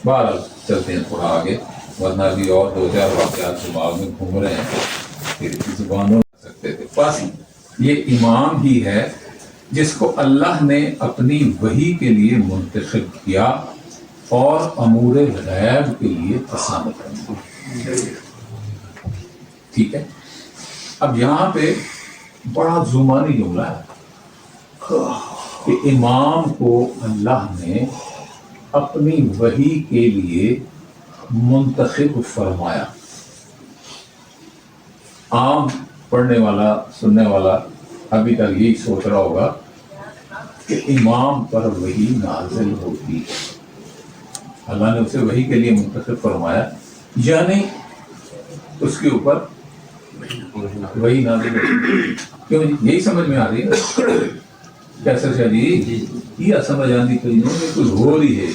بہرحال چلتے ہیں تھوڑا آگے، ورنہ بھی اور دو چار واقعات دماغ میں گھوم رہے ہیں پھر زبانوں سکتے تھے۔ بس یہ امام ہی ہے جس کو اللہ نے اپنی وحی کے لیے منتخب کیا اور امور غیب کے لیے پسند کیا۔ ٹھیک ہے، اب یہاں پہ بڑا زمانی جملہ ہے کہ امام کو اللہ نے اپنی وحی کے لیے منتخب فرمایا۔ عام پڑھنے والا سننے والا ابھی تک یہی سوچ رہا ہوگا کہ امام پر وحی نازل ہوتی ہے، اللہ نے اسے وحی کے لیے منتخب فرمایا، یعنی اس کے اوپر وحی نازل ہوتی۔ کیوں جی؟ یہی سمجھ میں آ رہی ہے کیسے شاہ جی؟ یہ سمجھ آتی کوئی نہیں، کچھ ہو رہی ہے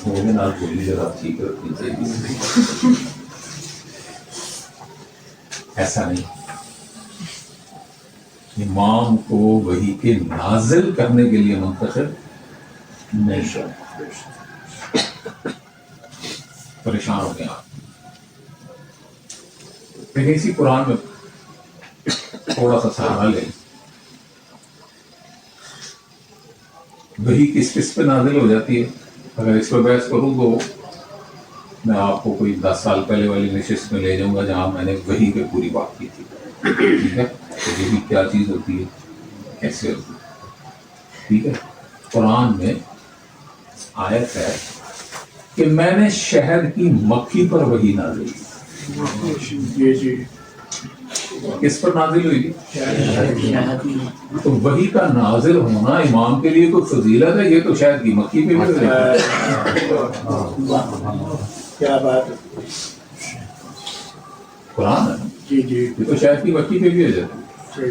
بولی ذرا ٹھیک رکھنی چاہیے۔ ایسا نہیں، امام کو وحی کے نازل کرنے کے لیے منتخب نہیں۔ پریشان ہو گیا لیکن اسی قرآن میں تھوڑا سا سہارا لے، وحی کس کس پہ نازل ہو جاتی ہے؟ اگر اس پہ بحث کروں تو میں آپ کو کوئی 10 سال پہلے والی نشست میں لے جاؤں گا جہاں میں نے وحی پہ پوری بات کی تھی، ٹھیک ہے؟ کہ وحی کیا چیز ہوتی ہے، کیسے ہوتی ہے، ٹھیک ہے؟ قرآن میں آیت ہے کہ میں نے شہد کی مکھی پر وحی نازل کی۔ کس پر نازل ہوئی؟ تو وحی کا نازل ہونا امام کے لیے کوئی فضیلت ہے؟ یہ تو شاید کی مکھی پہ بھی ہو جائے۔ کیا بات ہے، قرآن ہے جی جی یہ تو شاید کی مکھی پہ بھی ہو جاتی۔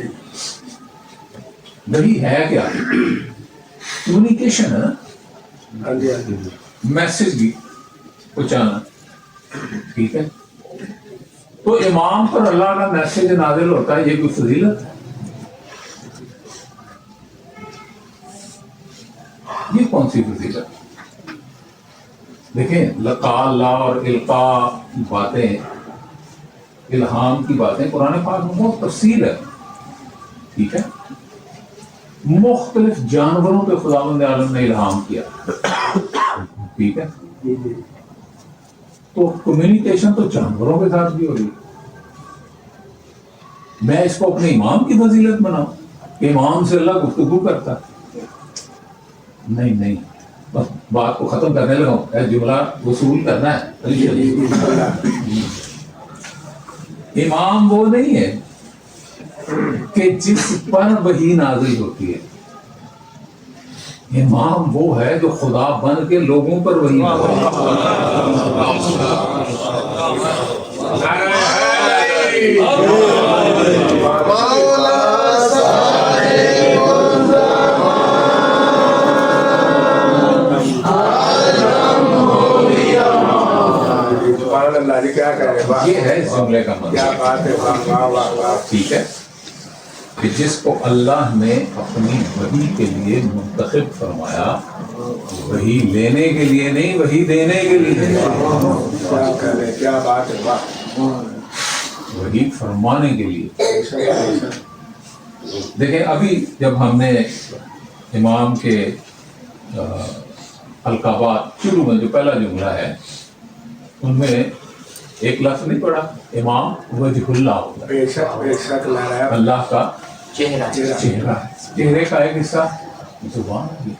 وحی ہے کیا؟ کمیونیکیشن ہے نا، ہاں جی ہاں جی، میسج بھی پہنچانا، ٹھیک ہے؟ تو امام پر اللہ کا میسج نازل ہوتا ہے، یہ کوئی فضیلت ہے؟ یہ کون سی فضیلت؟ دیکھیں لقال اور القاء کی باتیں، الہام کی باتیں قرآن پاک میں بہت تفصیل ہے، ٹھیک ہے؟ مختلف جانوروں پہ خداوند عالم نے الہام کیا، ٹھیک ہے؟ جی جی، تو کمیونیکیشن تو جانوروں کے ساتھ بھی ہو رہی ہے۔ میں اس کو اپنے امام کی فضیلت بناؤں کہ امام سے اللہ گفتگو کرتا؟ نہیں نہیں، بس بات کو ختم کرنے لگا ہوں، جملہ وصول کرنا ہے۔ امام وہ نہیں ہے کہ جس پر وحی نازل ہوتی ہے، امام وہ ہے جو خدا بن کے لوگوں پر وحی نازل کیا کرے، یہ ہے اس جملے کا مطلب، کیا بات ہے، واہ واہ واہ واہ، ٹھیک ہے؟ کہ جس کو اللہ نے اپنی وحی کے لیے منتخب فرمایا، وحی لینے کے لیے نہیں، وحی دینے کے لیے، کیا کرے، کیا بات ہے، واہ، وحی فرمانے کے لیے۔ دیکھیں ابھی جب ہم نے امام کے القابات شروع میں جو پہلا جملہ ہے ان میں ایک لفظ نہیں پڑھا، امام وجہ اللہ ہوتا ہے، بے شک بے شک، لایا اللہ کا چہرہ چہرہ ہے، چہرے کا ایک حصہ زبان بھی،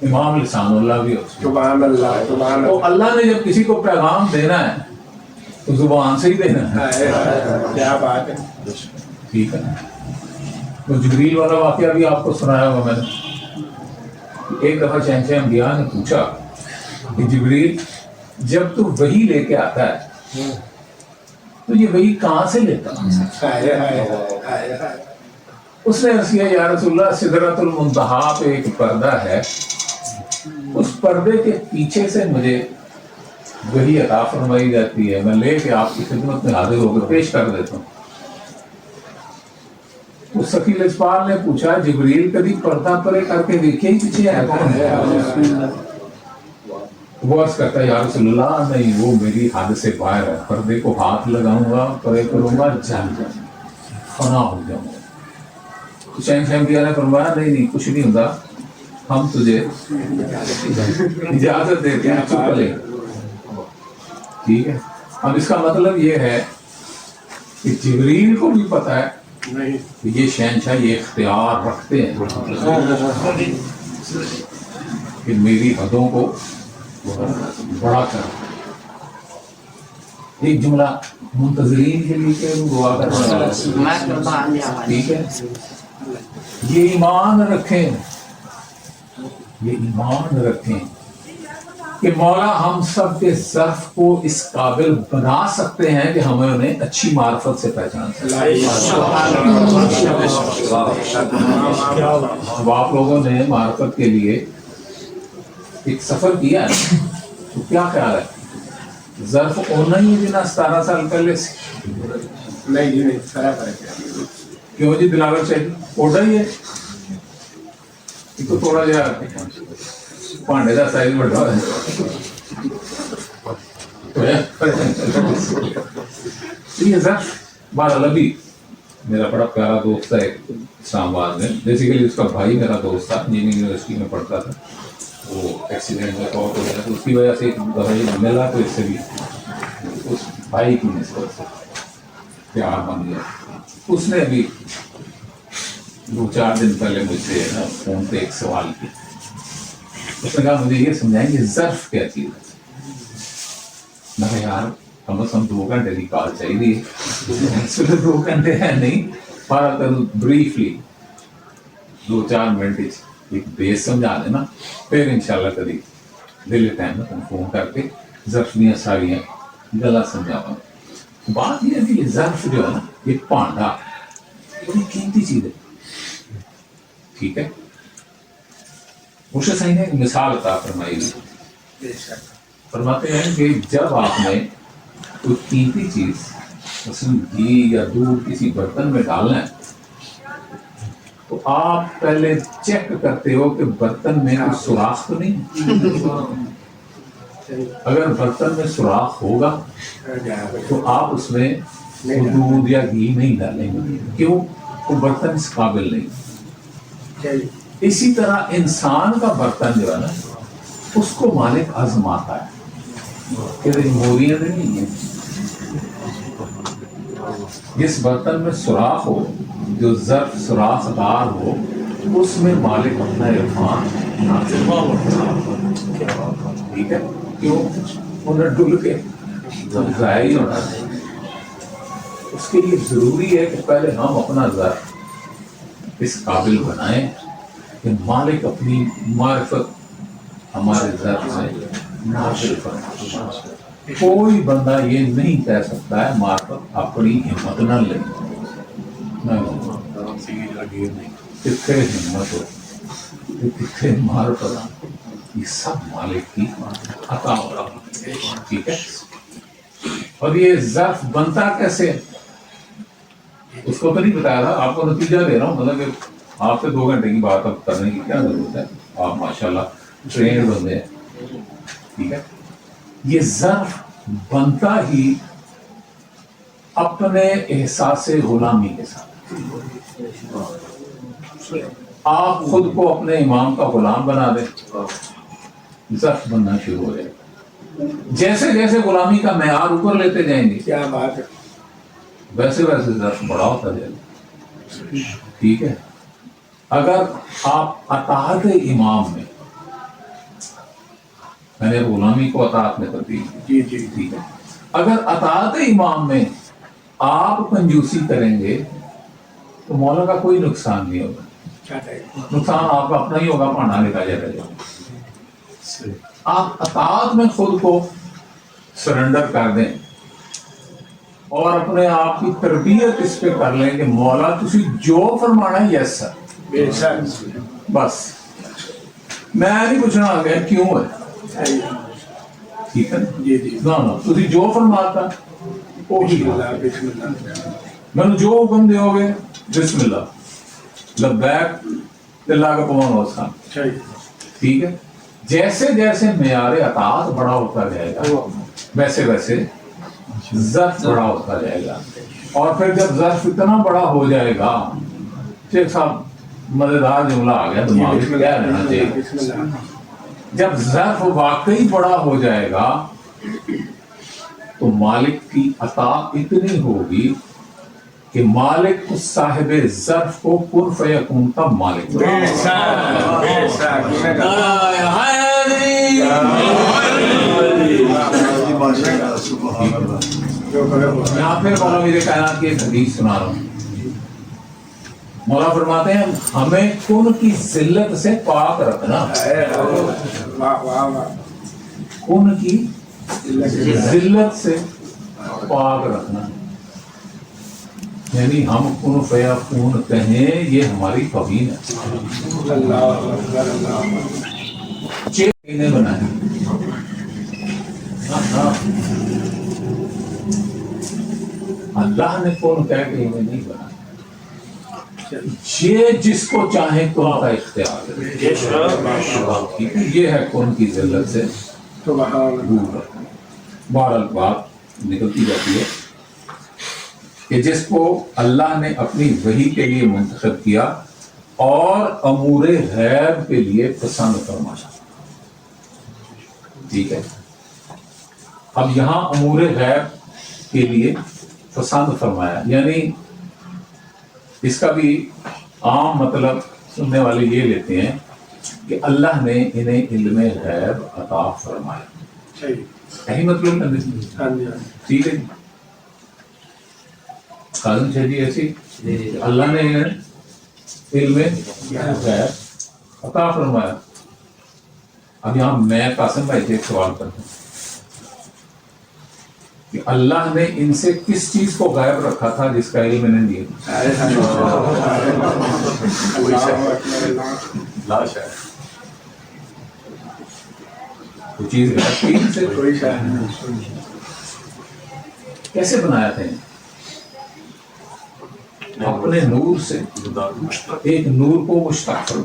امام لسان اللہ بھی ہوتا ہے۔ سبحان اللہ سبحان تو اللہ نے جب کسی کو پیغام دینا ہے تو زبان سے ہی دینا ہے، اللہ، کیا بات ہے، ٹھیک ہے؟ تو جبریل والا واقعہ بھی آپ کو سنایا ہوگا میں نے۔ ایک دفعہ شہنشاہ انبیاء نے پوچھا کہ جبریل جب تو وحی لے کے آتا ہے تو یہ وحی کہاں سے لیتا ہے؟ ہائے ہائے ہائے ہائے، اس نے عرض کیا یا رسول اللہ سدرۃ المنتہا پہ ایک پردہ ہے، اس پردے کے پیچھے سے مجھے وحی عطا فرمائی جاتی ہے، میں لے کے آپ کی خدمت میں حاضر ہو کے پیش کر دیتا ہوں۔ تو سکیل اسپار نے پوچھا جبریل کبھی پردہ پرے کر کے دیکھے ہی پیچھے ہے کون ہے؟ وہ عرض کرتا ہے یا رسول اللہ نہیں، وہ میری حد سے باہر ہے، پردے کو ہاتھ لگاؤں گا، پرے کروں گا، جل جاؤں گا، فنا ہو جاؤں گا۔ شہنشاہ نے فرمایا نہیں نہیں کچھ نہیں ہوتا، ہم تجھے اجازت دیتے ہیں، چپ لے۔ ٹھیک ہے، اب اس کا مطلب یہ ہے کہ جبریل کو بھی پتا ہے کہ یہ شہنشاہ یہ اختیار رکھتے ہیں کہ میری حدوں کو بڑا کر۔ ایک جملہ منتظرین کے لیے کہ دعا کرنا، ٹھیک ہے، یہ ایمان رکھیں، یہ ایمان رکھیں کہ مولا ہم سب کے ظرف کو اس قابل بنا سکتے ہیں کہ ہمیں انہیں اچھی معرفت سے پہچان سکیں۔ اب آپ لوگوں نے معرفت کے لیے ایک سفر کیا ہے تو کیا خیال ہے ظرف ہونا ہی ہے جنا 17 سال پہلے سے؟ نہیں جی نہیں، سارا فرق ہے۔ کیوں جی دلاور چاہیے اوڈا ہی ہے، تو تھوڑا جہا پانڈے کا سائز بڑا ہے۔ یہ ظرف بہرحال ابھی میرا بڑا پیارا دوست ہے اسلام آباد میں، بیسیکلی اس کا بھائی میرا دوست تھا، انجینئرنگ یونیورسٹی میں پڑھتا تھا، وہ ایکسیڈنٹ میں فوت ہو گیا تو اس کی وجہ سے ایک دفعہ ملا تو اس سے بھی اس بھائی کی نسبت سے پیار بن گیا۔ اس نے ابھی 2-4 دن پہلے مجھ سے فون پہ ایک سوال کیا، اس نے کہا مجھے یہ سمجھائیں کہ ظرف کیا چیز ہے؟ میں کہا یار کم از کم 2 گھنٹے کی کال چاہیے، 2 گھنٹے ہے نہیں، بریفلی 2-4 منٹ ایک بیس سمجھا دینا، پھر انشاءاللہ کبھی دل ٹائم میں تم فون کر کے ظرف دیا ساریاں گلا سمجھاؤں۔ بات یہ ہے کہ یہ ظرف جو ہے نا، یہ پانڈا بڑی قیمتی چیز ہے، ٹھیک ہے۔ مرشد صاحب نے ایک مثال عطا فرمائی، فرماتے ہیں کہ جب آپ نے کوئی قیمتی چیز مثلا گھی یا دودھ کسی برتن میں ڈالنا ہے تو آپ پہلے چیک کرتے ہو کہ برتن میں کوئی سوراخ تو نہیں، اگر برتن میں سوراخ ہوگا تو آپ اس میں دودھ یا گھی نہیں ڈالیں گے، کیوں؟ وہ برتن اس قابل نہیں۔ اسی طرح انسان کا برتن جو ہے نا، اس کو مالک آزماتا ہے کہ موریاں نہیں ہیں، جس برتن میں سوراخ ہو، جو ظرف سوراخ دار ہو، اس میں مالک اپنا عرفان نازل کرتا ہے، ٹھیک ہے، کیوں؟ انہیں ڈل کے ضائع ہی ہونا ہے۔ اس کے لیے ضروری ہے کہ پہلے ہم اپنا ظرف اس قابل بنائیں کہ مالک اپنی معرفت ہمارے ظرف سے نازل فرمائے۔ کوئی بندہ یہ نہیں کہہ سکتا ہے معرفت اپنی ہمت نہ لے، کتنے ہمت ہو، کتنے معرفت، یہ سب مالک کی عطا ہو رہا، ٹھیک ہے۔ اور یہ ظرف بنتا کیسے اس کو تو نہیں بتایا تھا، آپ کو نتیجہ دے رہا ہوں، مطلب کہ آپ سے 2 گھنٹے کی بات اب کرنے کی کیا ضرورت ہے، آپ ماشاءاللہ ٹرینڈ بندے ہیں، ٹھیک ہے۔ یہ ظرف بنتا ہی اپنے احساس غلامی کے ساتھ، آپ خود کو اپنے امام کا غلام بنا دیں، ظرف بننا شروع ہو جائے۔ جیسے جیسے غلامی کا معیار اوپر لیتے جائیں گے، کیا بات ہے، ویسے ویسے ظرف بڑا ہوتا جائے گا، ٹھیک ہے۔ اگر آپ اطاعت امام میں، میں نے غلامی کو اطاعت میں تبدیل کی، جی جی ٹھیک ہے، اگر اطاعت امام میں آپ کنجوسی کریں گے تو مولا کا کوئی نقصان نہیں ہوگا، نقصان آپ کا اپنا ہی ہوگا، پانا نکال جائے گا۔ آپ اطاعت میں خود کو سرنڈر کر دیں اور اپنے آپ کی تربیت اس پہ کر لیں کہ مولا تسی جو فرمانا ہے یس سر، بس میں نہیں پوچھنا آگیا کیوں ہے، ٹھیک ہے جی جی، نا، تسی جو فرماتا وہی بسم اللہ بسم اللہ، میں جو حکم دے گے بسم اللہ، لبیک اللہ کا پون ہوتا. ٹھیک ہے. جیسے جیسے معیار اطاعت بڑا ہوتا جائے گا ویسے ویسے ظرف بڑا ہوتا جائے گا. اور پھر جب ظرف اتنا بڑا ہو جائے گا، شیخ صاحب مزیدار جملہ آ گیا دماغ میں، کیا رہنا چاہیے. جب ظرف واقعی بڑا ہو جائے گا تو مالک کی عطا اتنی ہوگی کہ مالک اس صاحب ظرف کو کن فیکون کا مالک یہاں پھر مولا میرے کائنات کی ایک حدیث سنا رہا ہوں. مولا فرماتے ہیں ہمیں کن کی ذلت سے پاک رکھنا، کن کی ذلت سے پاک رکھنا. یعنی ہم کن فیکون کہیں یہ ہماری توہین ہے. چیز بنائے اللہ نے کون کہہ کہ انہیں نہیں بنا. یہ جس کو چاہے کن کا اختیار ہے. یہ ہے کن کی ذلت سے دور رکھنا. بہرحال بات نکلتی جاتی ہے کہ جس کو اللہ نے اپنی وحی کے لیے منتخب کیا اور امور غیب کے لیے پسند فرمایا. ٹھیک ہے. اب یہاں امور غیب کے لیے پسند فرمایا یعنی اس کا بھی عام مطلب سننے والے یہ لیتے ہیں کہ اللہ نے انہیں علم غیب عطا فرمایا. یہی مطلب ہے. ٹھیک ہے. قاسم شاہ جی ایسی اللہ نے علم غیب عطا فرمایا. اب یہاں میں قاسم بھائی سے ایک سوال کرتا ہوں کہ اللہ نے ان سے کس چیز کو غائب رکھا تھا جس کا علم انہیں دیا؟ لاش ہے. وہ چیز غائب تھی ان سے کیسے بنایا تھا؟ اپنے نور سے ایک نور کو مشتق کرو.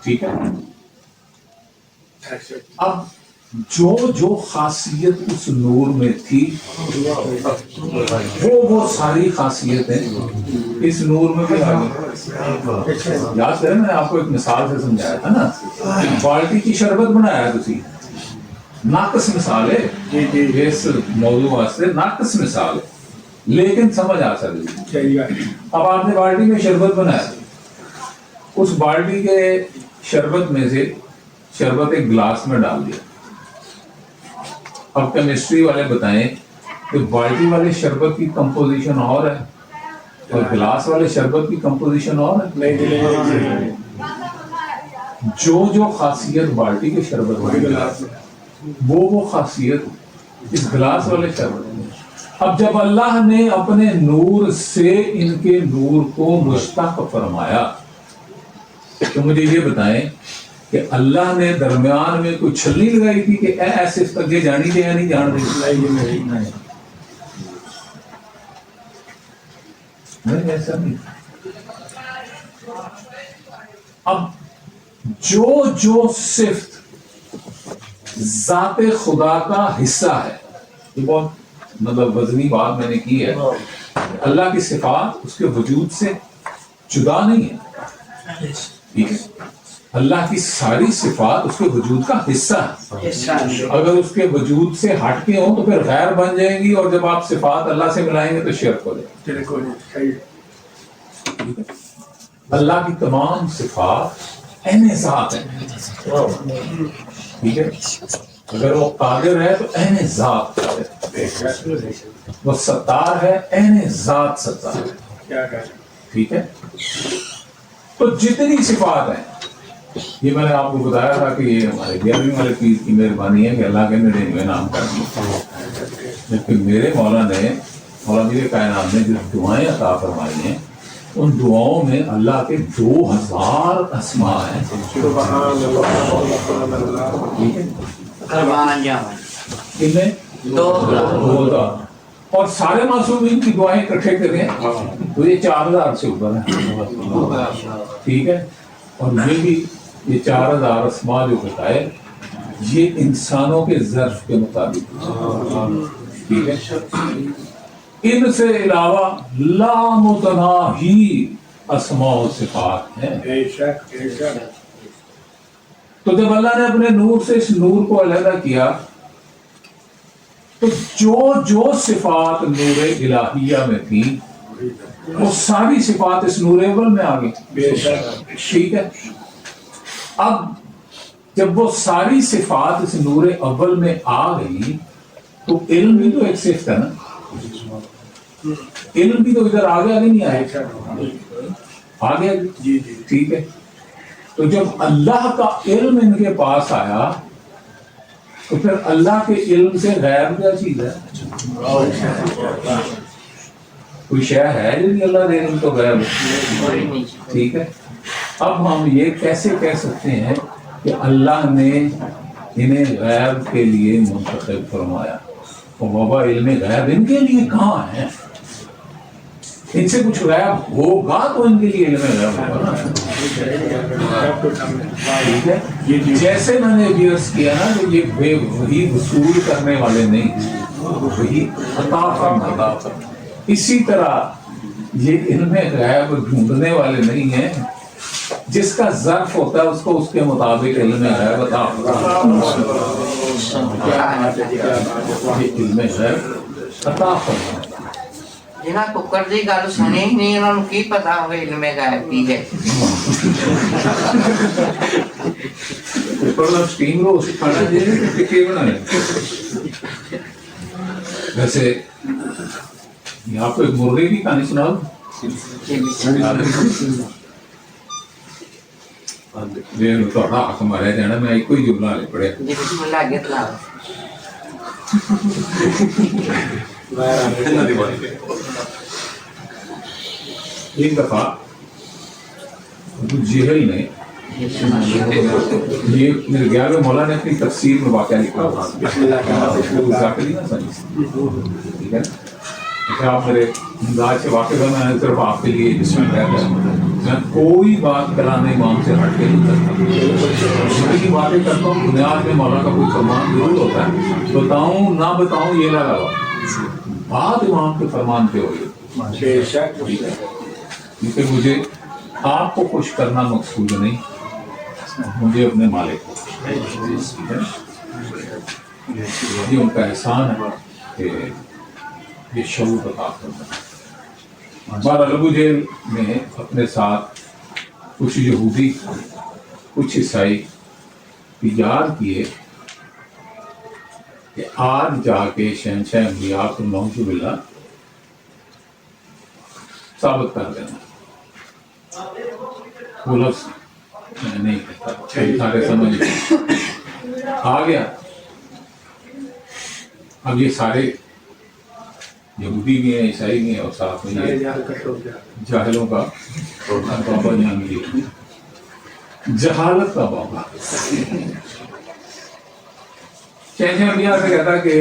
ٹھیک ہے. اب جو خاصیت اس نور میں تھی وہ ساری خاصیتیں اس نور میں بھی آ گئی. یاد کریں میں نے آپ کو ایک مثال سے سمجھایا تھا نا، بالٹی کی شربت بنایا تھی. ناقص مثال ہے اس موضوع واسطے، ناقص مثال ہے لیکن سمجھ آ سکتی. اب آپ نے بالٹی میں شربت بنایا، اس بالٹی کے شربت میں سے شربت ایک گلاس میں ڈال دیا. اب کیمسٹری والے بتائیں کہ بالٹی والے شربت کی کمپوزیشن اور ہے اور گلاس والے شربت کی کمپوزیشن اور ہے. جو خاصیت بالٹی کے شربت میں وہ خاصیت اس گلاس والے شربت میں. اب جب اللہ نے اپنے نور سے ان کے نور کو مشتق فرمایا تو مجھے یہ بتائیں کہ اللہ نے درمیان میں کوئی چھلنی لگائی تھی کہ ایسے اگے جانی دے یا نہیں جان رہی؟ نہیں، ایسا نہیں. اب جو صفت ذات خدا کا حصہ ہے، یہ بہت مطلب وزنی بات میں نے کی ہے. اللہ کی صفات اس کے وجود سے جدا نہیں ہے. ٹھیک ہے. اللہ کی ساری صفات اس کے وجود کا حصہ ہے. اگر اس کے وجود سے ہٹ کے ہوں تو پھر غیر بن جائیں گی اور جب آپ صفات اللہ سے ملائیں گے تو شرک ہو جائے گا. اللہ کی تمام صفات عین ذات ہیں. ٹھیک ہے. اگر وہ قادر ہے تو عین ذات ہے، وہ ستار ہے عین ذات ستار ہے. ٹھیک ہے. تو جتنی صفات ہیں یہ میں نے آپ کو بتایا تھا کہ یہ ہمارے 11ویں والے پیر کی مہربانی ہے کہ اللہ کے 99 نام کر دیے. جبکہ میرے مولا میرے کائنات نے جو دعائیں عطا فرمائی ہیں ان دعاؤں میں اللہ کے 2000 اسماء ہیں. ٹھیک ہے. और सारे मासूमीन की दुआएं इकट्ठे करें तो ये 4000 से ऊपर है, ठीक है। और ये भी ये 4000 अस्मा जो बताए ये इंसानों के ज़र्फ के मुताबिक, ठीक है। इनसे अलावा लामुतनाही अस्मा और सिफात हैं। बेशक बेशक तो जब अल्लाह ने अपने नूर से इस नूर को अलहदा किया तो जो जो सिफात नूर इलाहिया में थी वो सारी सिफात इस नूर अव्वल में आ गई, बेशक ठीक है। अब जब वो सारी सिफात इस नूर अव्वल में आ गई तो इल्म भी तो एक सिफ्त है ना, इल्म भी तो इधर आगे आगे नहीं आया, आगे जी जी ठीक है। तो जब अल्लाह का इल्म इनके पास आया तो फिर अल्लाह के इल्म से गैर क्या चीज है? कोई शय है जो नहीं अल्लाह के इल्म तो गैर, ठीक है। अब हम ये कैसे कह सकते हैं कि अल्लाह ने इन्हें गैब के लिए मुंतखब फरमाया? और बाबा इल्म गैब इनके लिए कहाँ है? इनसे कुछ गैब होगा तो इनके लिए इल्म गैब होगा ना, ठीक है। जैसे मैंने अर्ज किया ना कि ये वे वही वसूल करने वाले नहीं, वही अता फरमाता, इसी तरह ये इल्म गैब ढूंढने वाले नहीं है, जिसका ज़र्फ होता है उसको उसके मुताबिक इल्म गैब अता फरमाता। जिन्हें कुकर की गल सुनी ही नहीं उन्होंने की पता होवे इल्मे गायब की है। ऊपर स्टीम रोस्ट खाना चाहिए टिक्के बनाए। वैसे यहाँ पे मुर्गे की कहानी सुनाओ। ये थोड़ा हक मारे जाना, मैं एक ही जुमला ले पड़े। जी बिस्मिल्लाह आगे तलाओ। एक दफा अबू जेहल ने, ये मेरे 11वें मौला ने अपनी तफसीर में वाक़या लिखा हुआ, ठीक है। अच्छा आप मेरे अंदाज से वाक़े में मैं सिर्फ आपके लिए जिसमें कहता हूँ मैं कोई बात कलाम इमाम से हट के नहीं करता, की बातें करता हूँ बुनियाद में मौला का कोई फरमान जरूर होता है, बताऊँ ना बताऊँ ये लगा बात इमाम के फरमान पे हो गई, बेशक क्योंकि मुझे आपको खुश करना मकसूद नहीं, मुझे अपने मालिक को, ठीक है। ये उनका एहसान है कि ये शऊर बता करना। बारह अबू जेल ने अपने साथ कुछ यहूदी कुछ ईसाई इजाद किए कि आज जाके शहनशाह अंबिया को नौजुबिल्ला साबित कर देना। वो लफ्ज़ मैं नहीं कहता, सारे समझ आ गया। अब ये सारे यहूदी भी हैं, ईसाई भी हैं, और साथ में ये जाहिलों का बाबा यहाँ मिली जहालत का बाबा शहनशाह अंबिया से कहता कि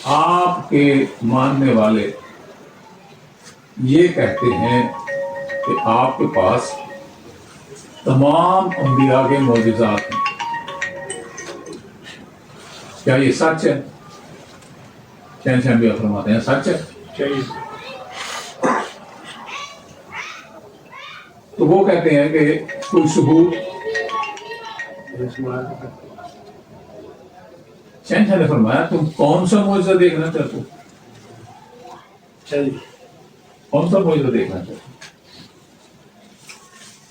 आपके मानने वाले ये कहते हैं कि आपके पास तमाम अंबिया के मौजूदात हैं, क्या ये सच है? शहनशाह अंबिया फरमाते हैं सच है। तो वो कहते हैं कि कोई सबूत? शहनशाह ने फरमाया तुम कौन सा मौजूदा देखना चाहते हो? कौन सा मौजूदा देखना चाहते हो?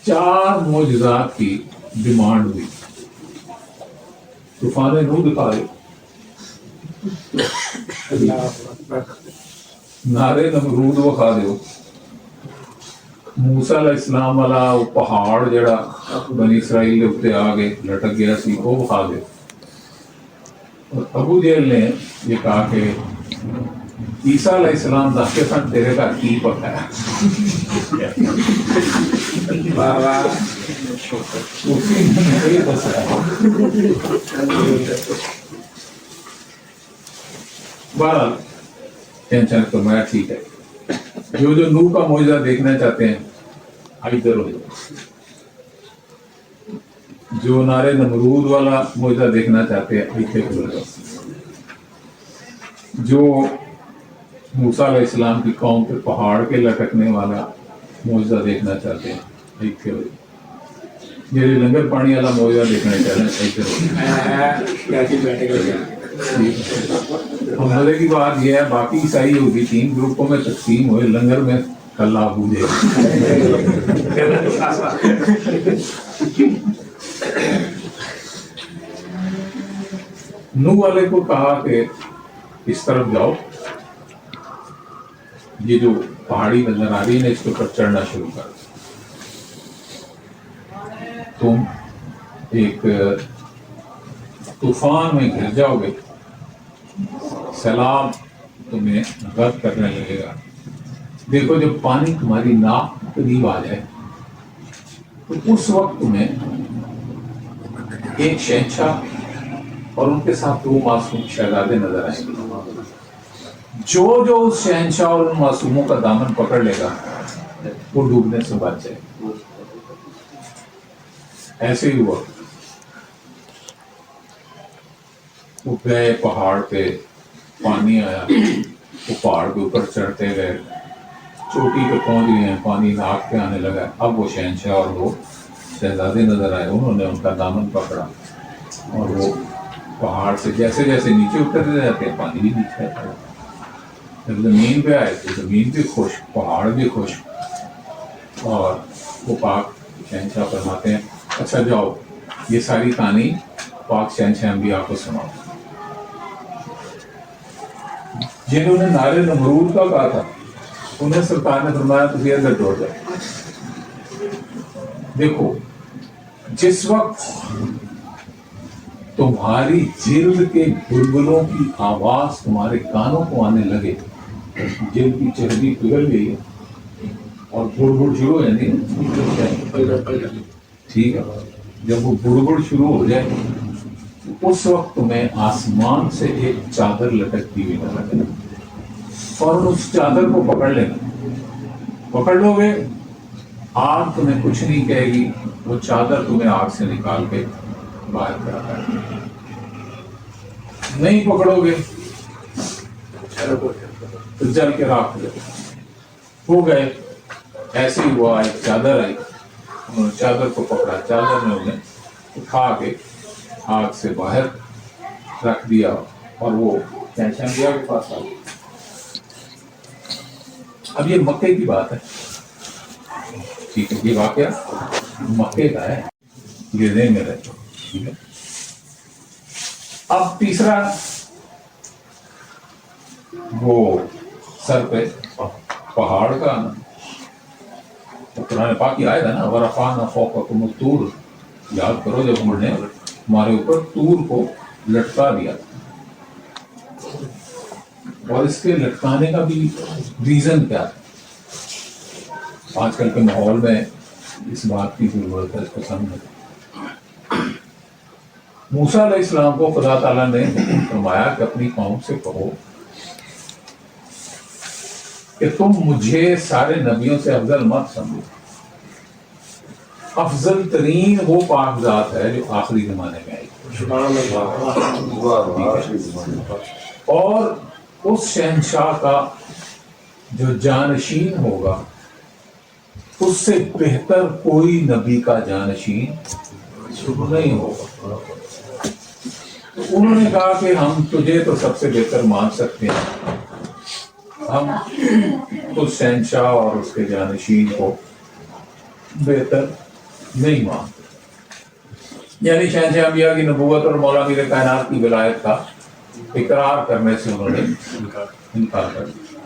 4 मौजूदात की डिमांड हुई। तूफान नूह दिखा दो, नारे नमरूद विखा दो, मूसा अलैहिस्सलाम वाला वो पहाड़ जड़ा बनी इसराइल के उत्ते आ गए लटक गया सी वो विखा दो। और अबू जेल ने ये कहा कि ईसा अलैहिस्सलाम दस के सन तेरे घर की पता है। उसी ने ये दसाया। बहरहाल टेंशन तो मैं ठीक है। जो नूह का मौजज़ा देखना चाहते हैं इधर हो जाओ, जो नारे नमरूद वाला मौजज़ा देखना चाहते हैं इधर हो जाओ, जो मूसा अलैहिस्सलाम की कौम के पहाड़ के लटकने वाला मौजज़ा देखना चाहते हैं इधर हो जाओ, ਜਿਹੜੇ ਲੰਗਰ ਪਾਣੀ ਵਾਲਾ ਮੌਜਾ ਦੇਖਣਾ ਚਾਹते हैं इधर हो जाओ। कैसी बैठक लगे मजे की बात यह है, बाकी ईसाई होगी 3 ग्रुपों में तकसीम हुए, लंगर में कल्ला बूझे। नूह वाले को कहा कि इस तरफ जाओ, ये जो पहाड़ी नजर आ रही है इसके ऊपर चढ़ना शुरू कर, तुम एक तूफान में घिर जाओगे, सैलाब तुम्हें गर्क करने लगेगा। देखो जब पानी तुम्हारी नाक करीब आ जाए तो उस वक्त तुम्हें एक शहंशाह और उनके साथ 2 मासूम शहजादे नजर आएंगे। जो उस शहंशाह और उन मासूमों का दामन पकड़ लेगा वो डूबने से बच जाए। ऐसे ही हुआ, वो गए पहाड़ पे, पानी आया, वो पहाड़ के ऊपर चढ़ते गए, चोटी पे पहुंच गए हैं, पानी नाक पे आने लगा। अब वो शहंशाह और वो शहजादे नजर आए, उन्होंने उनका दामन पकड़ा और वो पहाड़ से जैसे जैसे नीचे उतरते जाते हैं पानी भी नीचे आता है। जब जमीन पे आए तो जमीन भी खुश, पहाड़ भी खुश, और वो पाक शहंशाह फरमाते हैं अच्छा जाओ ये सारी कहानी पाक शहंशाह अंबिया को सुनाओ। जिन्होंने नारे नमरूद का कहा था उन्हें सरकार ने फरमाया तुम अंदर दौड़ जाओ। देखो जिस वक्त तुम्हारी जिल्द के बुलबुलों की आवाज तुम्हारे कानों को आने लगे, जिल्द की चर्बी पिघल गई है और बुड़बुड़ शुरू हो जाती है, ठीक है, जब वो बुड़बुड़ शुरू हो जाए उस वक्त तुम्हें आसमान से एक चादर लटकती हुई नजर आएगी, और उस चादर को पकड़ लेना, पकड़ लोगे आग तुम्हें कुछ नहीं कहेगी, वो चादर तुम्हें आग से निकाल के बाहर करा देगी। नहीं पकड़ोगे तो जल के राख हो गए। ऐसे ही हुआ, एक चादर आई, उन्होंने चादर को पकड़ा, चादर ने उन्हें उठा के आग से बाहर रख दिया और वो टेंशन दिया के पास आ गया। अब ये मक्के की बात है, ठीक है, ये वाकया मक्के का है, ये ज़हन में रहे, ठीक है। अब तीसरा वो सर पे पहाड़ का पुराने पाक की आयत है ना, वरफ़अना फ़ौक़कुम तूर, याद करो जब हमने हमारे ऊपर तूर को लटका दिया, और इसके लटकाने का भी रीजन क्या है, आजकल के माहौल में इस बात की जरूरत है, इसको समझना। मूसा अलैहिस्सलाम को खुदा ताला ने हुक्म फरमाया कि अपनी कौम से कहो कि तुम मुझे सारे नबियों से अफजल मत समझो, अफजल तरीन वो पाक ज़ात है जो आखिरी जमाने में आई, और उस शहंशाह का जो जानशीन होगा उससे बेहतर कोई नबी का जानशीन नहीं होगा। तो उन्होंने कहा कि हम तुझे तो सबसे बेहतर मान सकते हैं, हम उस शहंशाह और उसके जानशीन को बेहतर नहीं मानते। यानी शहंशाह अंबिया की नबूवत और मौला मीर कायनात की विलायत का इकरार करने से उन्होंने इनकार कर दिया।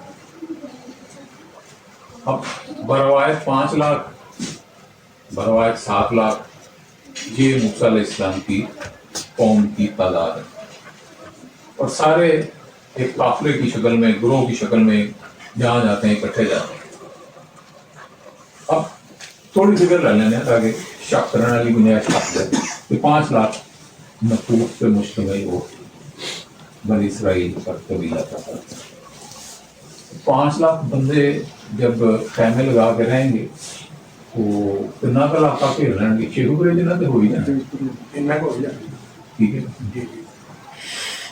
अब बरवायत 5 लाख, बरवायत 7 लाख, ये मूसा अलैहिस्सलाम की कौम की तादाद है, और सारे एक काफिले की शक्ल में, ग्रोह की शक्ल में जहाँ जाते हैं इकट्ठे जाते हैं। अब थोड़ी फिक्र ले लेने ताकि शक करने वाली गुंजाइश कि 5 लाख नफूस पे मुश्तमिल हो बनी इसराइल पर कबीला था। 5 लाख बंदे जब खैमे लगा के रहेंगे तो कितना का इलाका घेर लेंगे 6 रुपये जिन्ना तो हो ही जाना इन्ना को हो जाए ठीक है जी जी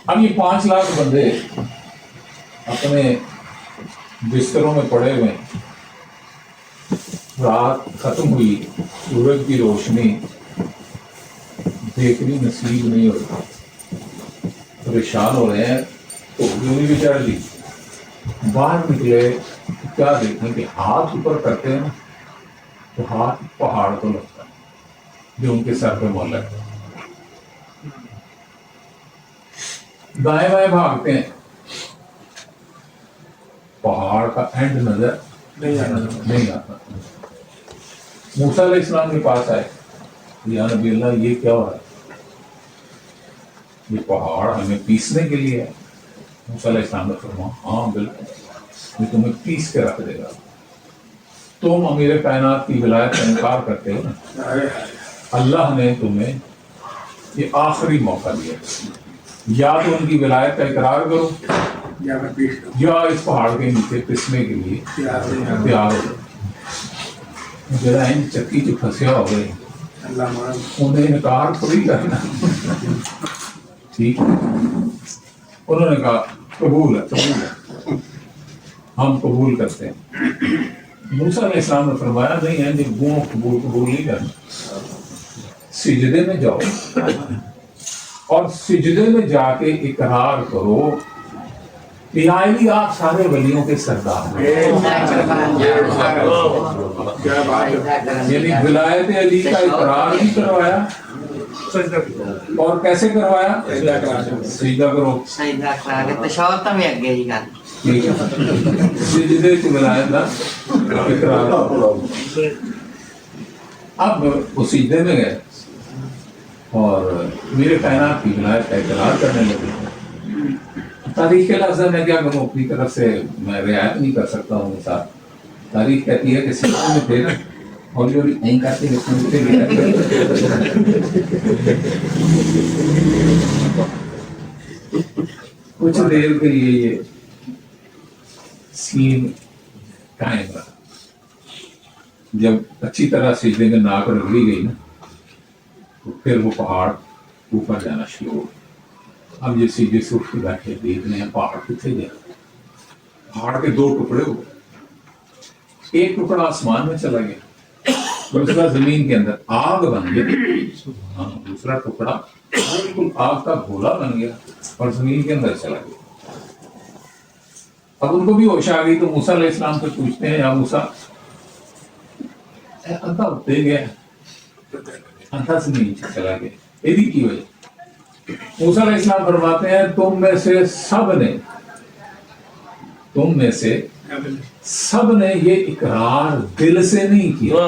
अब ये 5 लाख बंदे अपने बिस्तरों में पड़े हुए हैं, रात खत्म हुई, सूरज की रोशनी देखनी नसीब नहीं हो रही, परेशान हो रहे हैं, तो भी चढ़ ली, बाहर निकले क्या देखें कि हाथ ऊपर करते हैं तो हाथ पहाड़ को लगता है जो उनके सर पे मोल लगता है, दाएं बाएं भागते हैं, पहाड़ का एंड नजर नहीं आता। मूसा अलैहिस्सलाम के पास आए, या नबी अल्लाह ये क्या हो रहा है, ये पहाड़ हमें पीसने के लिए है। मूसा अलैहिस्सलाम ने फरमाया हाँ बिल्कुल, ये तुम्हें पीस के रख देगा, तुम अमीर कायनात की विलायत का इनकार करते हो ना, अल्लाह ने तुम्हें ये आखिरी मौका दिया, या तो उनकी विलायत का इकरार करो या मैं पीस दूं या इस पहाड़ के नीचे पिसने के लिए तैयार हो। जरा इन चक्की च फंसिया हो गए, अल्लाह मारा उन्हें इनकार थोड़ी करना, ठीक है, उन्होंने कहा कबूल है, हम कबूल करते हैं। मूसा अलैहिस्सलाम ने फरमाया नहीं है जब वो कबूल नहीं करना, सिजदे में जाओ और सिजदे में जाके इकरार करो कि आएगी आप सारे वलियों के सरदार हैं। क्या बात है यानी विलायत अली का इकरार भी करवाया और कैसे करवाया, सीधा करो, सजदा करा के पेशावर तो भी अगे ही गल ठीक है, सिजदे च विलायत का इकरार। अब वो सीधे में गए और मेरे कायनात की विलायत का इकरार करने लगे। तारीख के लफ्ज़ मैं क्या करूँ, अपनी तरफ से मैं रियायत नहीं कर सकता हूँ साथ। तारीख कहती है कि सिस्टम में थे ना हौली हौली नहीं करते कुछ देर के लिए ये सीन कायम रहा। जब अच्छी तरह सीधे में नाक रगड़ी गई ना तो फिर वो पहाड़ ऊपर जाना शुरू हो गया। अब ये सीधे से उठ के बैठे देख रहे हैं पहाड़ कितने गया, पहाड़ के 2 टुकड़े हो गए, एक टुकड़ा आसमान में चला गया, दूसरा जमीन के अंदर आग बन गया, हाँ दूसरा टुकड़ा बिल्कुल आग का गोला बन गया और जमीन के अंदर चला गया। अब उनको भी होश आ गई तो मूसा अलैहिस्सलाम से पूछते हैं या मूसा अंधा होते गया, अंधा जमीन से चला गया, यदि की वजह मूसा अलैहिस्सलाम फरमाते हैं तुम में से सब ने ये इकरार दिल से नहीं किया,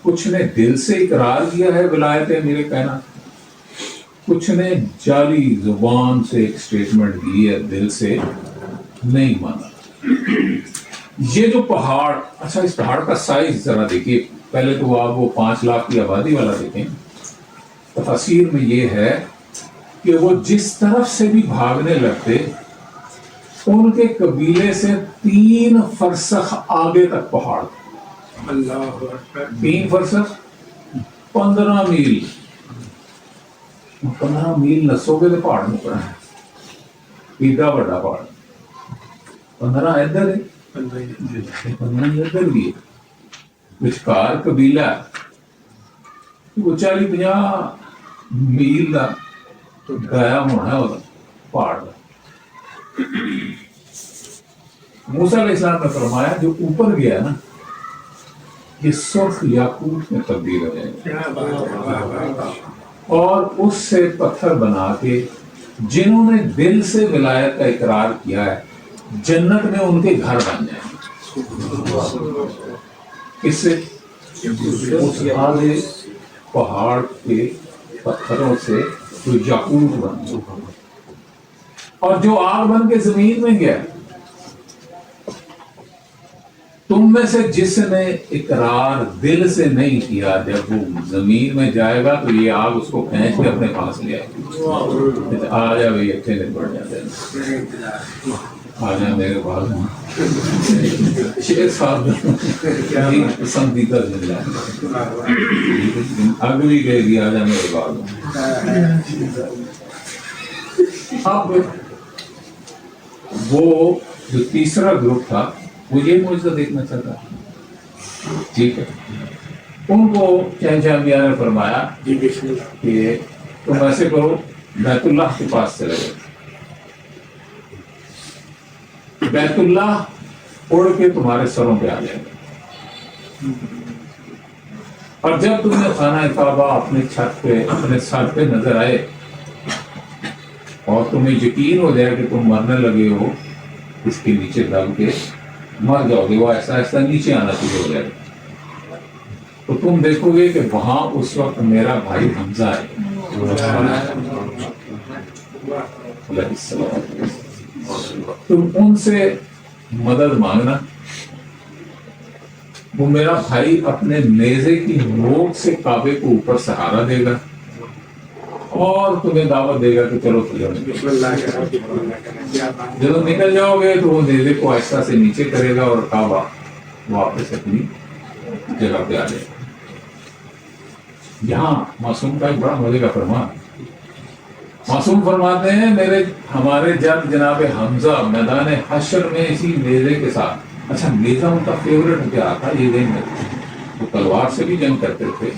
कुछ ने दिल से इकरार किया है विलायत है मेरे कहना, कुछ ने जाली जुबान से एक स्टेटमेंट दी है, दिल से नहीं माना। ये जो पहाड़, अच्छा इस पहाड़ का साइज जरा देखिए, पहले तो आप वो 5 लाख की आबादी वाला देखें, तफसीर में ये है कि वो जिस तरफ से भी भागने लगते उनके कबीले से 3 फरसख आगे तक पहाड़, अल्लाह अकबर 3 फरसख 15 मील, 15 मील नसोगे तो पहाड़ मुकना है, इतना बड़ा पहाड़, 15 इधर है 15 इधर भी है, विचकार कबीला वो 40-50 मील का गया होना है पहाड़ का। मूसा अलैहिस्सलाम ने फरमाया जो ऊपर गया ना ये सुर्ख याकूत में तब्दील हो जाएगा क्या बात है वाह वाह वाह और उससे पत्थर बना के जिन्होंने दिल से विलायत का इकरार किया है जन्नत में उनके घर बन जाएंगे। किससे? उस आधे पहाड़ के पत्थरों से जो याकूत बन, और जो आग बन के जमीन में गया, तुम में से जिसने इकरार दिल से नहीं किया जब वो जमीन में जाएगा तो ये आग उसको खींच के अपने पास ले आएगी। आ जा भाई अच्छे दिन बढ़ जाते हैं। आ जाए मेरे बाल में। शेर साहब मेरी पसंदीदा जिला है, अगली कहेगी आ जाए मेरे बाल में। अब वो जो तीसरा ग्रुप था वो ये मुझे देखना चाहता, ठीक है। उनको शहंशाह मियां ने फरमाया जी बिस्मिल्लाह। कि तुम ऐसे करो, बैतुल्लाह के पास चले गए। बैतुल्लाह उड़ के तुम्हारे सरों पे आ जाएगा, और जब तुम्हें खाना काबा अपने छत पे अपने सर पे नजर आए और तुम्हें यकीन हो जाए कि तुम मरने लगे हो, इसके नीचे दब के मर जाओगे, वो ऐसा ऐसा नीचे आना शुरू हो जाएगा, तो तुम देखोगे कि वहां उस वक्त मेरा भाई हमजा है। तुम उनसे मदद मांगना, वो मेरा भाई अपने नेज़े की नोक से काबे को ऊपर सहारा देगा और तुम्हें दावत देगा कि चलो चलो। बिस्मिल्लाह करो, बिस्मिल्लाह करो, क्या बात। जब निकल जाओगे तो वो नेज़े को आहिस्ता से नीचे करेगा और काबा वापस अपनी जगह पे आ जाएगा। यहाँ मासूम का एक बड़ा मजे का फरमान, मासूम फरमाते हैं हमारे जब जनाब हमजा मैदान हशर में इसी नेज़े के साथ, अच्छा नेज़ा उनका फेवरेट क्या था ये दिन में, वो तलवार से भी जंग करते थे,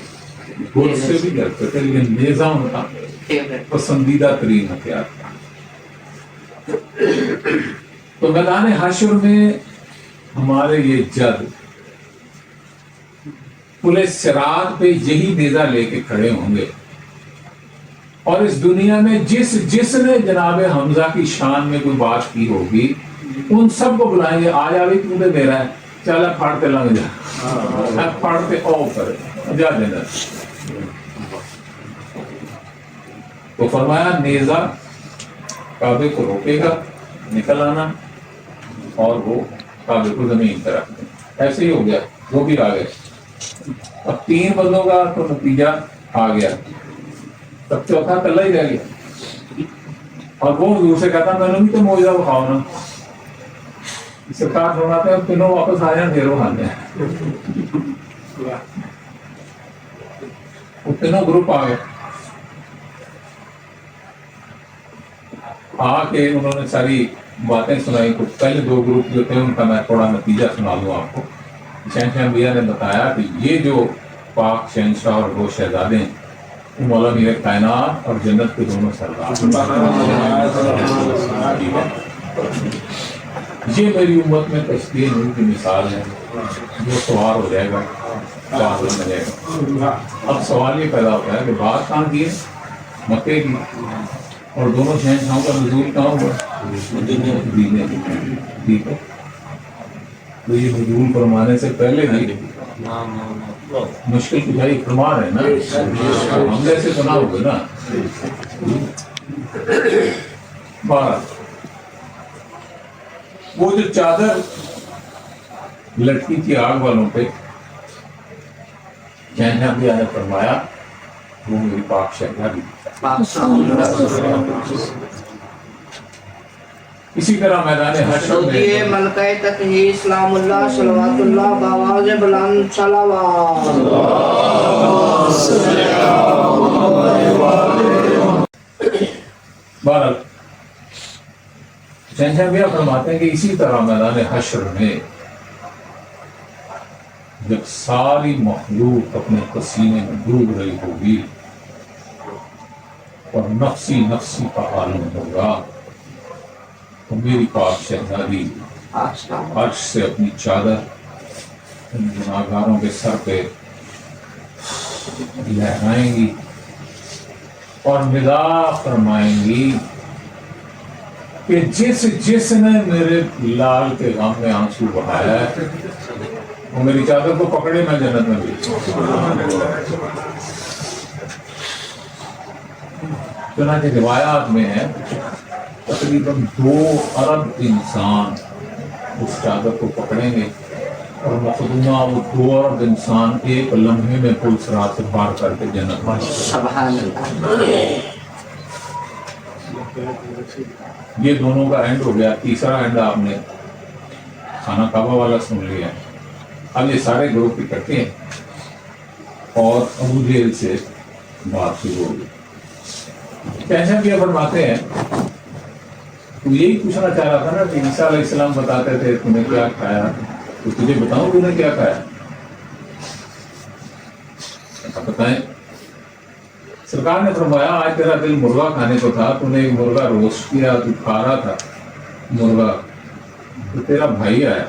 घोड़ से भी करते थे, लेकिन नेज़ा उनका पसंदीदा तरीन हथियार था। तो मैदान हशर में हमारे ये जद पुलिस सिरात पे यही नेज़ा लेके खड़े होंगे, और इस दुनिया में जिसने जनाबे हमजा की शान में कोई बात की होगी उन सब को बुलाएंगे, आ जा भी तू तो मेरा है, चल फाड़ते लग जा, फाड़ते ओ करे जा देना। तो फरमाया नेज़ा काबे को रोकेगा निकल आना, और वो काबे को जमीन पर रख दें। ऐसे ही हो गया, वो भी आ गए। अब 3 बंदों का तो नतीजा आ गया, तब चौथा कल्ला ही रह गया, और वो हजूर से कहता मैंने भी तो मौजूदा बखाओ ना, सरकार फरमाते हैं तीनों वापस आ जाए, ढेरों खाने वो तीनों ग्रुप आ गए। आके उन्होंने सारी बातें सुनाई। तो पहले 2 ग्रुप जो थे उनका मैं थोड़ा नतीजा सुना दूं आपको। शहंशाह मियां ने बताया कि ये जो पाक शहंशाह और 2 शहजादे हैं, मौला मीर कायनात और जन्नत के दोनों सरदार, ये मेरी उम्मत में तशबीह नूर की मिसाल है, जो सवार हो जाएगा पागल हो जाएगा। अब सवाल ये पैदा होता है कि बात कहाँ की है, मक्के की, और दोनों शहंशाहों का नज़ूल कहाँ हुआ, मदीने। ठीक है, तो ये नज़ूल फरमाने से पहले भी मुश्किल कुछ फरमा रहे हैं ना, हम जैसे तो ना हुए ना। 12 वो जो चादर लटकी थी आग वालों पे, शहंशाह भी आने फरमाया वो मेरी पाक शहजादी। इसी तरह मैदान हशर में मलकाए तकही इस्लामुल्लाह सलवातुल्लाह बावाज़ बुलंद सलावत। बहरहाल शहंशाह भी फरमाते हैं कि इसी तरह मैदान हशर में जब सारी मखलूक अपने पसीने में डूब रही होगी और नफ्सी नफ्सी का आलम होगा, तो मेरी पाक शहजादी अर्श से अपनी चादर इन गुनाहगारों के सर पे लहराएंगी और निदा फरमाएंगी कि जिसने मेरे लाल के गम में आंसू बहाया है वो मेरी चादर को पकड़े, मैं जन्नत में भेज। चुनांचे रिवायात में है तकरीबन 2 अरब इंसान उस चादर को पकड़ेंगे और मखदूमा वो 2 अरब इंसान एक लम्हे में पुल सिरात से पार करके जन्नत में। یہ دونوں کا اینڈ ہو گیا. تیسرا اینڈ آپ نے خانہ کعبہ والا سن لیا. اب یہ سارے گروپ اکٹھے ہیں اور ابو جہل سے بات شروع ہو گئی. کیسا کیا فرماتے ہیں تو یہی پوچھنا چاہ رہا تھا نا کہ عیسیٰ علیہ السلام بتاتے تھے تمہیں کیا کھایا, تو تجھے بتاؤں تم نے کیا کھایا, بتائیں. سرکار نے فرمایا آج تیرا دل مرغا کھانے کو تھا, تو نے ایک مرغا روسٹ کیا, تو کھا رہا تھا مرغا, تو تیرا بھائی آیا,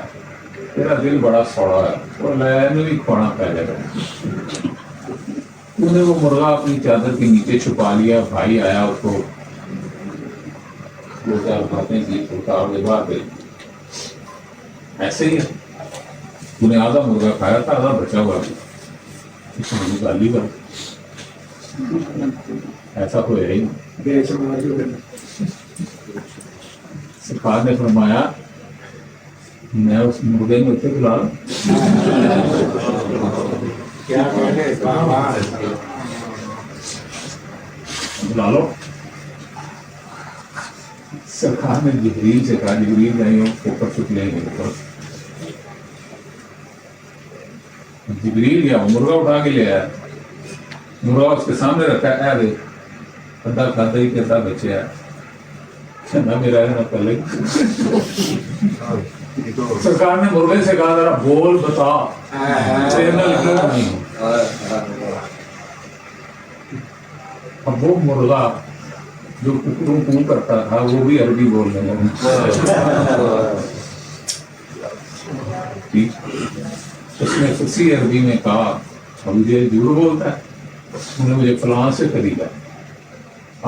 تیرا دل بڑا سوڑا ہے, اور میں بھی کھانا پہلے گا. تو نے وہ مرغا اپنی چادر کے نیچے چھپا لیا, بھائی آیا اس کو دو چار باتیں کی, باہر گئی. ایسے ہی تو نے آدھا مرغا کھایا تھا, آدھا بچا ہوا تھا, گالی کا ایسا تو ہے ہی. سرکار نے فرمایا میں اس مرغے میں اسے بلا لو. سرکار نے جبریل سے کہا جبریل نہیں اوپر چک لیں گے. جبریل یا مرغا اٹھا کے لے آیا, مرغا اس کے سامنے رکھا ہے, اے بندہ کھاتا ہی کہتا بچے نہ میرا ہے نہ پہلے. سرکار نے مرغے سے کہا ذرا بول بتا نہیں. اب وہ مرغا جو ککڑوں کو کرتا تھا وہ بھی عربی بولنے لگا. اس نے فصیح عربی میں کہا ابو جہل جھوٹ بولتا ہے, انہوں نے مجھے فلاں سے خریدا,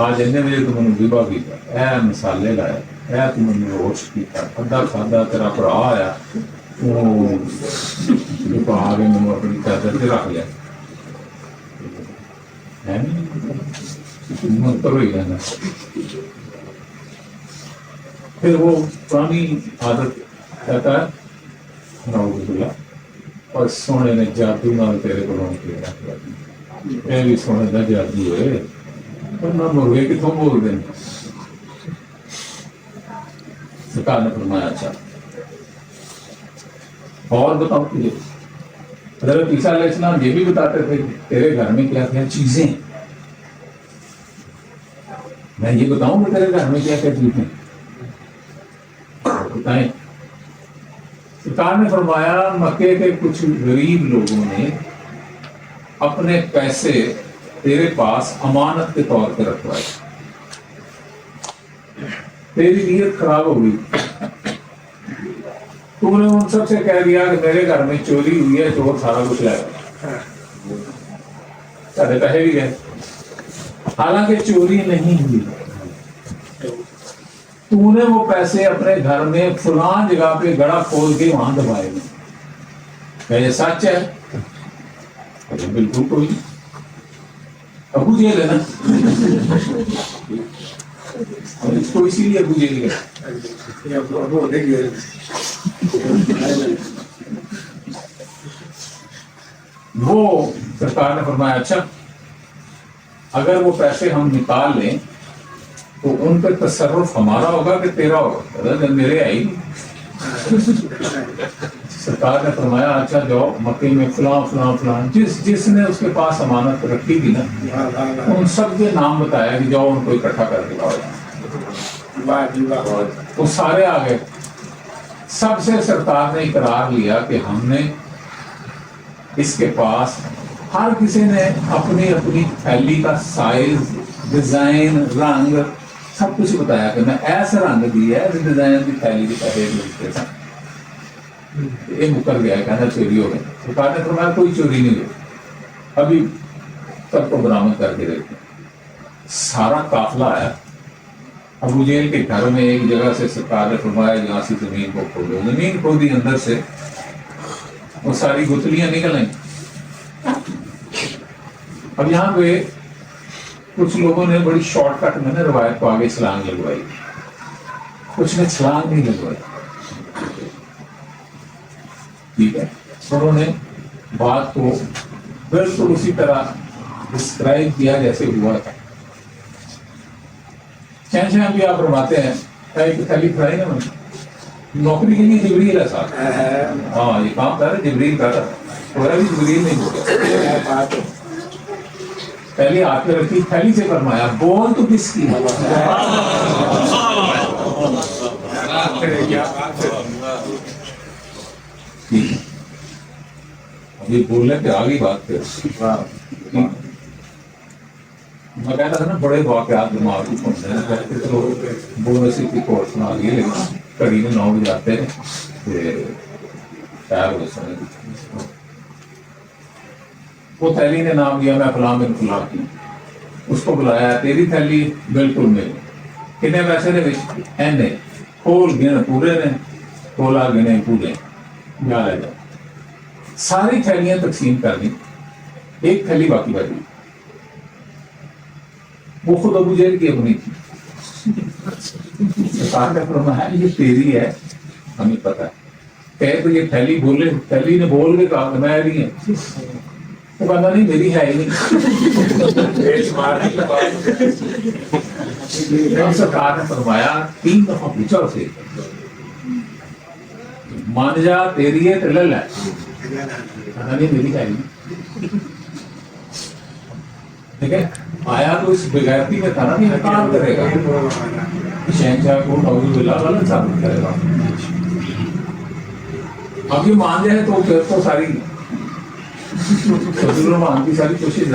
آج اتنے بجے تم نے ذبح کیا, اے مسالے لائے, اے تم نے روسٹ کیا, ادھا کھادا, تیرا بھرا آیا آگے میں اپنی چادر سے رکھ لیا. منتر ہوئی رہنا. پھر وہ پرانی عادت کہتا ہے نعوذ باللہ, اور سونے نے جادو نال تیرے کو روک لیا, اے بھی سونے کا جادو ہے, نہ مرغے کتوں بول دیں. سرکار نے فرمایا اچھا اور بتاؤ تجھے. حضرت عیسیٰ علیہ السلام یہ بھی بتاتے تھے تیرے گھر میں کیا کیا چیزیں, میں یہ بتاؤں کہ تیرے گھر میں کیا کیا چیزیں بتائیں. سرکار نے فرمایا مکے کے کچھ غریب لوگوں نے اپنے پیسے تیرے پاس امانت کے طور پہ رکھوائے, تیری نیت خراب ہو گئی, تو نے ان سب سے کہہ دیا کہ میرے گھر میں چوری ہوئی ہے, چور سارا کچھ لے گا, سارے پیسے بھی گئے. حالانکہ چوری نہیں ہوئی, تو نے وہ پیسے اپنے گھر میں فلاں جگہ پہ گڑا کھول کے وہاں دبائے گئے. کیا یہ سچ ہے؟ بالکل کوئی ابو جہل ہے نا, اس کو اسی لیے ابو جہل ہے. وہ سرکار نے فرمایا اچھا اگر وہ پیسے ہم نکال لیں تو ان پہ تصرف ہمارا ہوگا کہ تیرا ہوگا؟ میرے آئی. سرکار نے فرمایا اچھا جاؤ مکے میں فلاں فلاں فلاں جس نے اس کے پاس امانت رکھی تھی نا, ان سب کے نام بتایا کہ جاؤ ان کو اکٹھا کر کے لاؤ. وہ سارے آ گئے. سب سے سرکار نے اقرار لیا کہ ہم نے اس کے پاس, ہر کسی نے اپنی اپنی تھیلی کا سائز, ڈیزائن, رنگ سب کچھ بتایا کہ میں ایسا رنگ دی ہے ڈیزائن کی تھیلی کے پیسے ملتے تھے. یہ مکر گیا, کہنا چوری ہو گئی. سرکار نے فرمایا کوئی چوری نہیں ہوئی, ابھی سب کو برآمد کر کے دیکھتے. سارا قافلہ آیا ابو جہل کے گھر میں, ایک جگہ سے سرکار نے فرمایا یہاں سے زمین کو کھودو, زمین کھودی, اندر سے وہ ساری گتھلیاں نکل آئیں. اب یہاں پہ کچھ لوگوں نے بڑی شارٹ کٹ میں نے روایت کو آگے چھلانگ لگوائی, کچھ نے چھلانگ نہیں لگوائی. ٹھیک ہے, انہوں نے بات کو بالکل اسی طرح ڈسکرائب کیا جیسے ہوا تھا. शहंशाह भी आप फरमाते हैं एक थैली फड़ाई ना नौकरी के लिए जिब्रील है साथ। हाँ ये काम कर रहे जिब्रील कर रहा पूरा भी जिब्रील नहीं बोल क्या बात है पहले हाथ में रखी थैली से फरमाया बोल तो किसकी है? क्या बात है ठीक है। अब ये बोलने पे आगे बात कर मैं कहता था ना बड़े वाकयात दिमाग में पहुंचते हैं कहते तो बोनस की कोर्स में आ गई लेकिन कड़ी में 9 बजे आते हैं तैयार हो समय वो थैली ने नाम दिया मैं फलां बिन फलां की उसको बुलाया तेरी थैली बिल्कुल मेरी कितने पैसे ने विच एने खोल गिन पूरे ने खोला गिने पूरे जा ले जा सारी थैलियां तकसीम कर दी एक थैली बाकी बची वो खुद अबू जहल की अपनी थी सरकार का फरमाया ये तेरी है हमें पता है कहे तो ये थैली बोले थैली ने बोल के कहा मैं नहीं है वो कहता नहीं मेरी है ही नहीं सरकार ने फरमाया 3 दफा पूछा उसे मान जा तेरी है तो ले ले कहता नहीं मेरी है ही नहीं ठीक है आया तो इस बेगैरती में था ना कि काम करेगा शहंशाह को नौजुबिल्लाह गलत साबित करेगा अब ये मान जाए तो फिर तो सारी मान की सारी कोशिश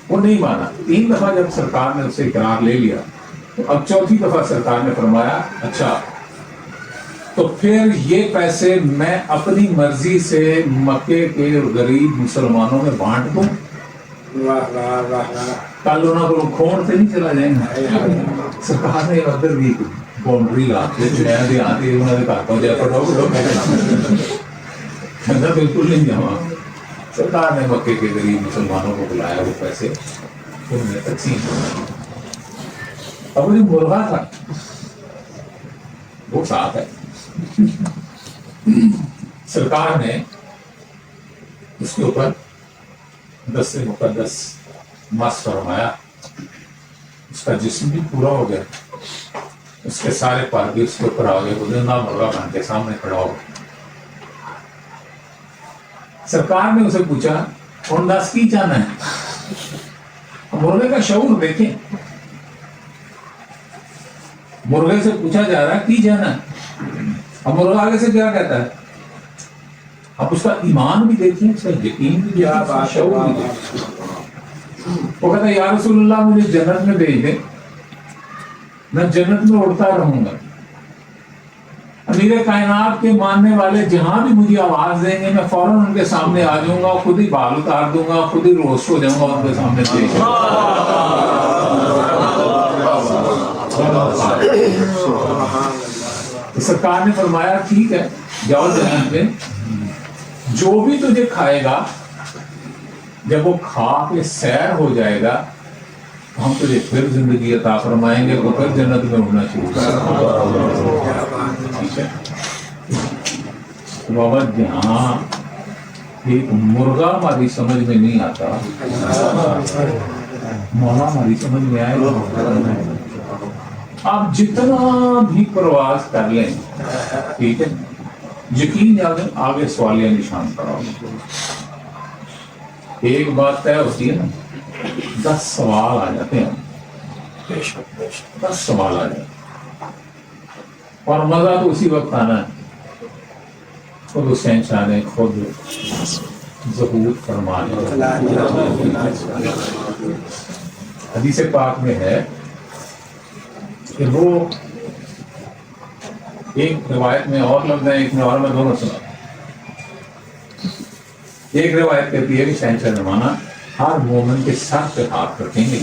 वो नहीं माना 3 दफा जब सरकार ने उससे इकरार ले लिया तो अब 4थी दफा सरकार ने फरमाया अच्छा तो फिर ये पैसे मैं अपनी मर्जी से मक्के के गरीब मुसलमानों में बांट दूं वाह वाह वाह वाह कल उन्होंने को खोण से नहीं चला जाएगा सरकार ने उधर भी बाउंड्री लाते मैं भी आते उन्होंने घर पहुंचा पड़ो कहता बिल्कुल नहीं जावा सरकार ने मक्के के गरीब मुसलमानों को बुलाया वो पैसे उन्होंने तकसीम अब जो मुर्गा था वो साथ है सरकार ने उसके ऊपर 10 से मुकद्दस मस फरमाया उसका जिस्म भी पूरा हो गया उसके सारे पर भी उसके ऊपर आ गए वो जिंदा मुर्गा बन के सामने खड़ा हो सरकार ने उसे पूछा कौन दास की जाना है मुर्गे का शऊर देखें मुर्गे से पूछा जा रहा है की जाना है अब मुर्गा आगे से क्या कहता है अब उसका ईमान भी देखिए उसका यकीन भी क्या देखिए, बात शऊर भी है देखिए। वो कहता है या रसूलुल्लाह मुझे जन्नत में भेज दे मैं जन्नत में उड़ता रहूंगा अमीर कायनात के मानने वाले जहां भी मुझे आवाज देंगे मैं फौरन उनके सामने आ जाऊंगा खुद ही बाल उतार दूंगा खुद ही रोस्ट हो जाऊंगा उनके सामने पेश तो सरकार ने फरमाया ठीक है जाओ जन्नत में जो भी तुझे खाएगा जब वो खा के सैर हो जाएगा तो हम तुझे फिर जिंदगी अता फरमाएंगे तो फिर जन्नत में उड़ना शुरू कर ठीक है बाबा जहाँ एक मुर्गा हमारी समझ में नहीं आता मौला हमारी समझ में आएगा आप जितना भी प्रवास कर लें ठीक है यकीन जाने आगे सवालिया निशान पड़ा एक बात तय होती है ना 10 सवाल आ जाते हैं 10 सवाल आ जाते और मजा तो उसी वक्त आना है खुद शहंशाह ने खुद ज़हूर फरमा हदीस पाक में है कि वो एक रिवायत में और लफ्ज़ है एक में और मैं दोनों सुना एक रिवायत कहती है कि शहंशाह ज़माना हर मोमिन के सर पे हाथ रखेंगे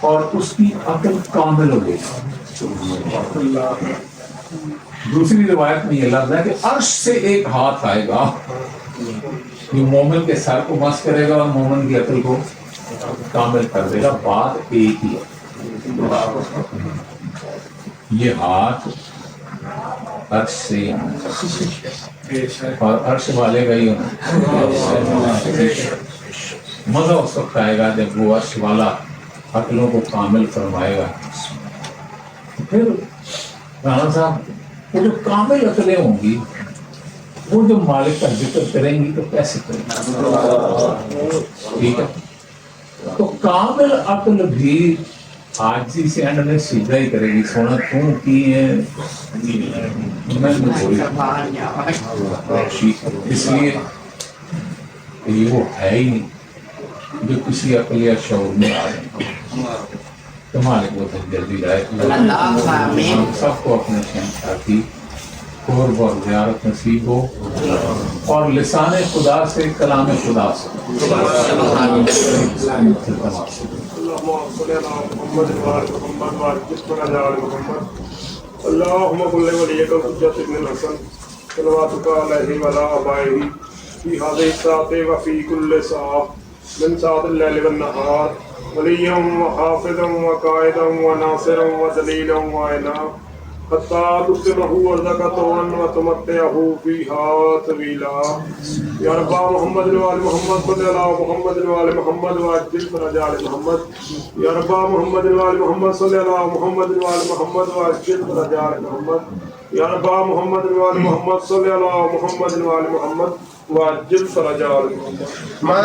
और उसकी अक्ल कामिल हो गई दूसरी रिवायत में ये लफ्ज़ है कि अर्श से एक हाथ आएगा जो मोमिन के सर को मस करेगा और मोमिन की अक्ल को कामिल कर देगा बात एक ही है ये हाथ अर्श से ही और अर्श वाले का ही होना مزہ اس وقت آئے گا جب وہ عرش والا عقلوں کو کامل فرمائے گا. پھر رانا صاحب وہ جو کامل عقلیں ہوں گی وہ جو مالک کا ذکر کریں گی تو کیسے کریں گی؟ ٹھیک ہے. تو کامل عقل بھی آجزی سے انڈر سجدہ ہی کرے گی. سونا کیوں کی ہے میں نے بولی اس لیے کہ یہ وہ ہے ہی نہیں جو کسی عقل یا شعور میں آ جائے. تو مالک وہ جلدی رائے ہم سب کو اپنے شہنشاہ کی قرب اور زیارت نصیب ہو اور لسان خدا سے کلام خدا سے اللهم صل على محمد وعلى محمد وعلى آل محمد. اللهم كل وليك الحجة ابن الحسن صلواتك عليه وعلى آبائه في هذه الساعة وفي كل ساعة من ساعة الليل والنهار وليا وحافظا وقائدا وناصرا ودليلا وعينا حتى تسلمه وارزقته وتمتعه فيها طويلا. يا رب محمد وآل محمد صل على محمد وآل محمد وعجل فرجاء محمد. يا رب محمد وآل محمد صل على محمد وآل محمد وعجل فرجاء محمد. يا رب محمد وآل محمد صل على محمد وآل محمد وعجل فرجاء محمد.